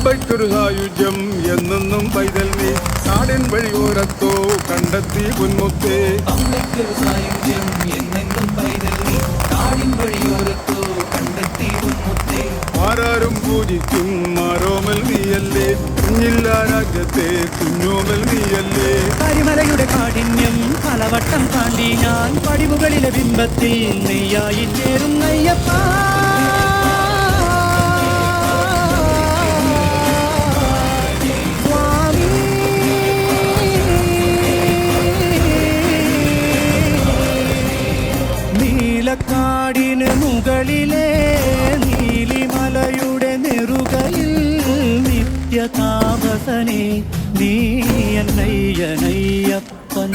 പമ്പയ്ക്കൊരു സായുജ്യം എന്നെന്നും പൈതൽ നീ നാടിൻ വഴിയോരത്തോ കണ്ടെത്തി പൊന്മുത്തേ. പമ്പയ്ക്കൊരു സായുജ്യം എന്നെന്നും പൈതൽ നീ നാടിൻ വഴിയോരത്തോ കണ്ടെത്തി പൊന്മുത്തേ. ആരാരും പൂജിക്കും മാരോമൽ നീയല്ലേ, കുഞ്ഞില്ലാ രാജ്യത്തെ കുഞ്ഞോമൽ നീയല്ലേ. കരിമലയുടെ കാഠിന്യം പലവട്ടം താണ്ടി ഞാൻ പടിമുകളിലെ ബിംബത്തിൽ നെയ്യായി ചേരും അയ്യപ്പ. നീലക്കാടിന് മുകളിലെ നീലിമലയുടെ നെറുകയിൽ നിത്യതാപസനെ നീ എന്നയ്യനയ്യപ്പൻ.